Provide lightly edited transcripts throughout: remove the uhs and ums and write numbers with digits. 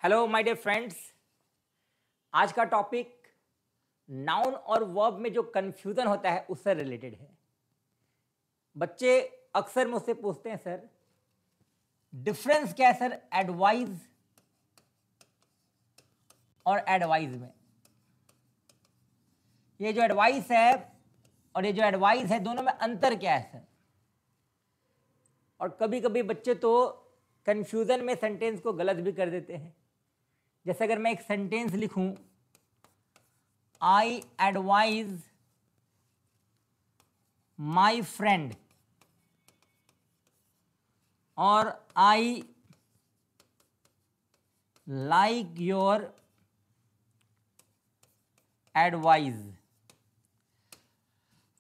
Hello my dear friends, आज का topic noun और वर्ब में जो कंफ्यूजन होता है उससे रिलेटेड है। बच्चे अक्सर मुझसे पूछते हैं सर डिफरेंस क्या है सर एडवाइज और एडवाइज में। ये जो एडवाइस है और ये जो एडवाइस है दोनों में अंतर क्या है सर। और कभी कभी बच्चे तो कंफ्यूजन में सेंटेंस को गलत भी कर देते हैं। जैसे अगर मैं एक सेंटेंस लिखूं आई एडवाइज माई फ्रेंड और आई लाइक योर एडवाइज।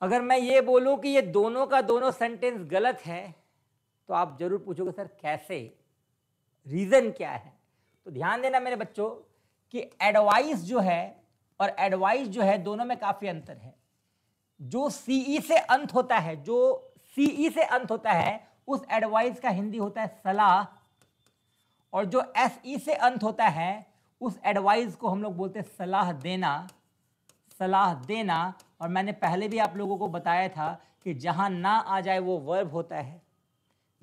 अगर मैं ये बोलूं कि ये दोनों का दोनों सेंटेंस गलत है तो आप जरूर पूछोगे सर कैसे, रीजन क्या है। तो ध्यान देना मेरे बच्चों कि एडवाइस जो है और एडवाइस जो है दोनों में काफी अंतर है। जो सीई से अंत होता है, जो सीई से अंत होता है उस एडवाइस का हिंदी होता है सलाह, और जो एसई से अंत होता है उस एडवाइस को हम लोग बोलते हैं सलाह देना। सलाह देना। और मैंने पहले भी आप लोगों को बताया था कि जहां ना आ जाए वो वर्ब होता है,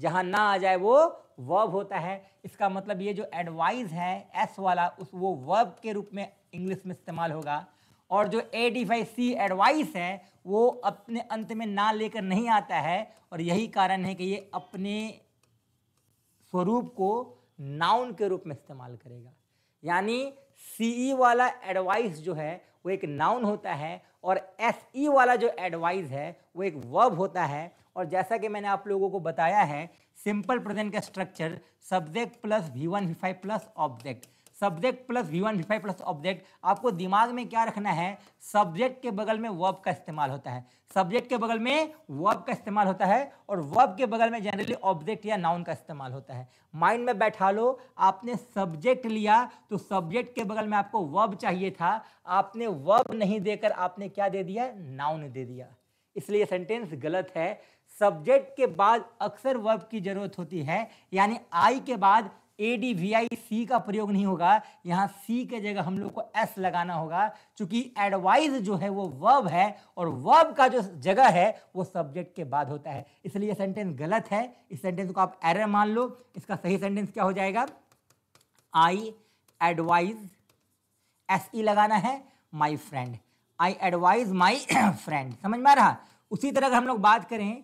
जहां ना आ जाए वो वर्ब होता है। इसका मतलब ये जो एडवाइस है एस वाला उस वो वर्ब के रूप में इंग्लिश में इस्तेमाल होगा, और जो ADC एडवाइस है वो अपने अंत में ना लेकर नहीं आता है। और यही कारण है कि ये अपने स्वरूप को नाउन के रूप में इस्तेमाल करेगा। यानी सीई वाला एडवाइस जो है वो एक नाउन होता है और एसई वाला जो एडवाइस है वो एक वर्ब होता है। और जैसा कि मैंने आप लोगों को बताया है सिंपल प्रेजेंट का structure subject plus V1 V5 plus object, subject plus V1 V5 plus object. आपको दिमाग में क्या रखना है, सब्जेक्ट के बगल में वर्ब का इस्तेमाल होता है, सब्जेक्ट के बगल में वर्ब का इस्तेमाल होता है और वर्ब के बगल में जनरली ऑब्जेक्ट या नाउन का इस्तेमाल होता है। माइंड में बैठा लो, आपने सब्जेक्ट लिया तो सब्जेक्ट के बगल में आपको वर्ब चाहिए था, आपने वर्ब नहीं देकर आपने क्या दे दिया, नाउन दे दिया। इसलिए सेंटेंस गलत है। सब्जेक्ट के बाद अक्सर वर्ब की जरूरत होती है, यानी आई के बाद ADVIC का प्रयोग नहीं होगा, यहां सी के जगह हम लोग को एस लगाना होगा, क्योंकि एडवाइज जो है वो वर्ब है और वर्ब का जो जगह है वो सब्जेक्ट के बाद होता है। इसलिए सेंटेंस गलत है। इस सेंटेंस को आप एरर मान लो। इसका सही सेंटेंस क्या हो जाएगा, आई एडवाइज SE लगाना है my friend, I advise my friend. समझ में आ रहा। उसी तरह अगर हम लोग बात करें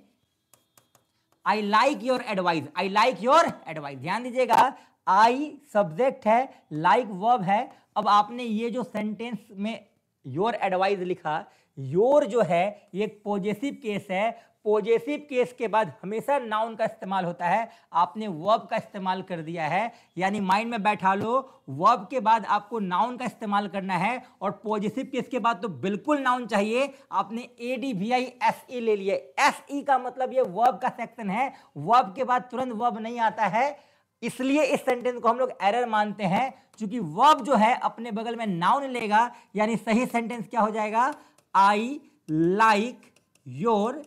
I like your advice, I like your advice, ध्यान दीजिएगा आई सब्जेक्ट है, लाइक वर्ब है। अब आपने ये जो सेंटेंस में योर एडवाइस लिखा, योर जो है ये एक पॉजेसिव केस है। पॉजेसिव केस के बाद हमेशा नाउन का इस्तेमाल होता है, आपने वर्ब का इस्तेमाल कर दिया है। यानी माइंड में बैठा लो, वर्ब के बाद आपको नाउन का इस्तेमाल करना है और पॉजेसिव केस के बाद तो बिल्कुल नाउन चाहिए। आपने ADVISE ले लिए, SE का मतलब ये वर्ब का सेक्शन है, वर्ब के बाद तुरंत वर्ब नहीं आता है। इसलिए इस सेंटेंस को हम लोग एरर मानते हैं, क्योंकि वर्ब जो है अपने बगल में नाउन लेगा। यानी सही सेंटेंस क्या हो जाएगा, आई लाइक योर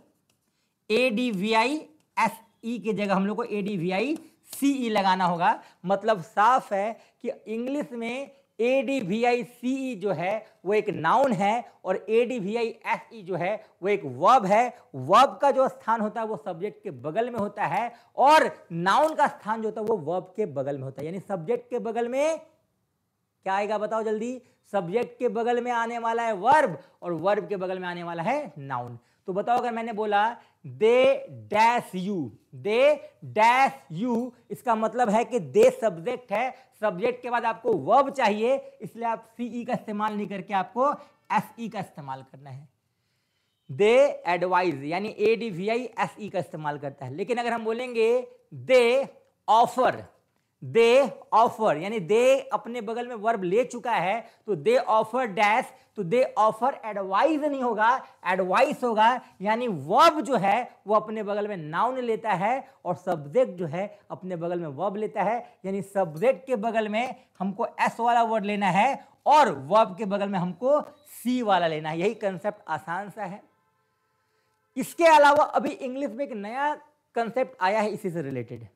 ADVISE की जगह हम लोग को ADVICE लगाना होगा। मतलब साफ है कि इंग्लिश में ADVICE जो है वो एक नाउन है और ADVISE जो है वो एक वर्ब है। वर्ब का जो स्थान होता है वो सब्जेक्ट के बगल में होता है और नाउन का स्थान जो होता है वो वर्ब के बगल में होता है। यानी सब्जेक्ट के बगल में क्या आएगा बताओ जल्दी, सब्जेक्ट के बगल में आने वाला है वर्ब और वर्ब के बगल में आने वाला है नाउन। तो बताओ अगर मैंने बोला they dash you, they dash you, इसका मतलब है कि दे सब्जेक्ट है, सब्जेक्ट के बाद आपको वर्ब चाहिए, इसलिए आप सीई का इस्तेमाल नहीं करके आपको एसई का इस्तेमाल करना है। दे एडवाइज यानी ADVISE का इस्तेमाल करता है। लेकिन अगर हम बोलेंगे दे ऑफर, दे ऑफर यानी दे अपने बगल में वर्ब ले चुका है, तो दे ऑफर डैश, तो दे ऑफर एडवाइस नहीं होगा, एडवाइस होगा। यानी वर्ब जो है वो अपने बगल में नाउन लेता है और सब्जेक्ट जो है अपने बगल में वर्ब लेता है। यानी सब्जेक्ट के बगल में हमको एस वाला वर्ड लेना है और वर्ब के बगल में हमको सी वाला लेना है। यही कंसेप्ट आसान सा है। इसके अलावा अभी इंग्लिश में एक नया कंसेप्ट आया है इसी से रिलेटेड।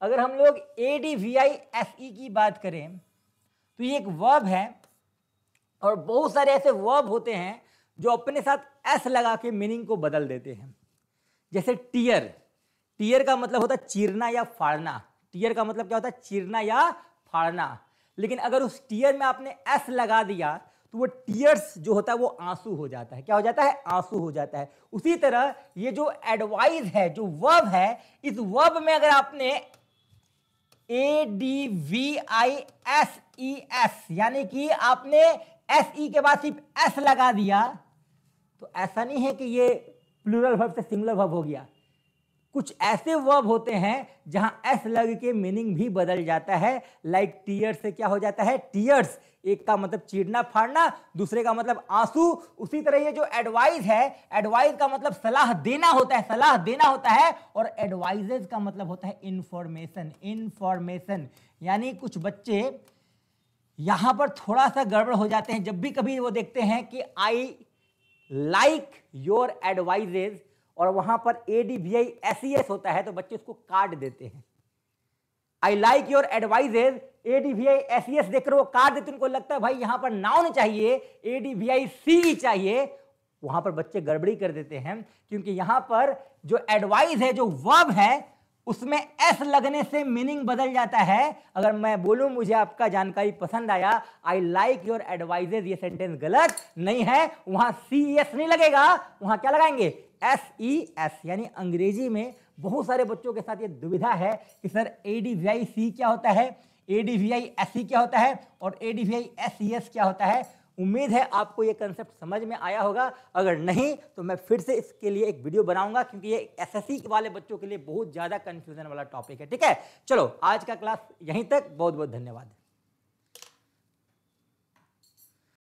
अगर हम लोग ADVISE की बात करें तो ये एक वर्ब है और बहुत सारे ऐसे वर्ब होते हैं जो अपने साथ एस लगा के मीनिंग को बदल देते हैं। जैसे टीयर, टीयर का मतलब होता है चीरना या फाड़ना, टीयर का मतलब क्या होता है चीरना या फाड़ना, लेकिन अगर उस टीयर में आपने एस लगा दिया तो वो टीयर्स जो होता है वो आंसू हो जाता है। क्या हो जाता है? आंसू हो जाता है। उसी तरह ये जो एडवाइज है, जो वर्ब है, इस वर्ब में अगर आपने ADVISES यानी कि आपने SE के बाद सिर्फ S लगा दिया तो ऐसा नहीं है कि ये प्लूरल वर्ब से सिंगुलर वर्ब हो गया। कुछ ऐसे वर्ब होते हैं जहां S लग के मीनिंग भी बदल जाता है। लाइक टीयर से क्या हो जाता है? टीयर्स, एक का मतलब चीरना फाड़ना, दूसरे का मतलब आंसू। उसी तरह ये जो एडवाइस है, एडवाइस का मतलब सलाह देना होता है, सलाह देना होता है, और एडवाइजेस का मतलब होता है इंफॉर्मेशन, इंफॉर्मेशन। यानी कुछ बच्चे यहां पर थोड़ा सा गड़बड़ हो जाते हैं जब भी कभी वो देखते हैं कि आई लाइक योर एडवाइजेस और वहां पर ADVISES होता है तो बच्चे उसको काट देते हैं। I like your advises, ADVISES देखकर वो काट देते, उनको लगता है भाई यहां पर नाउन चाहिए, ADVICE चाहिए। वहां पर बच्चे गड़बड़ी कर देते हैं क्योंकि यहां पर जो एडवाइस है, जो वर्ब है, उसमें एस लगने से मीनिंग बदल जाता है। अगर मैं बोलूं मुझे आपका जानकारी पसंद आया, आई लाइक योर एडवाइजेस, ये सेंटेंस गलत नहीं है, वहां CES नहीं लगेगा, वहां क्या लगाएंगे? SES। यानी अंग्रेजी में बहुत सारे बच्चों के साथ ये दुविधा है कि सर ADVIC क्या होता है, ADVISE क्या होता है और ADVISES क्या होता है। उम्मीद है आपको ये कंसेप्ट समझ में आया होगा। अगर नहीं तो मैं फिर से इसके लिए एक वीडियो बनाऊंगा क्योंकि ये SSC वाले बच्चों के लिए बहुत ज़्यादा कंफ्यूजन वाला टॉपिक है। ठीक है, चलो आज का क्लास यहीं तक। बहुत बहुत धन्यवाद।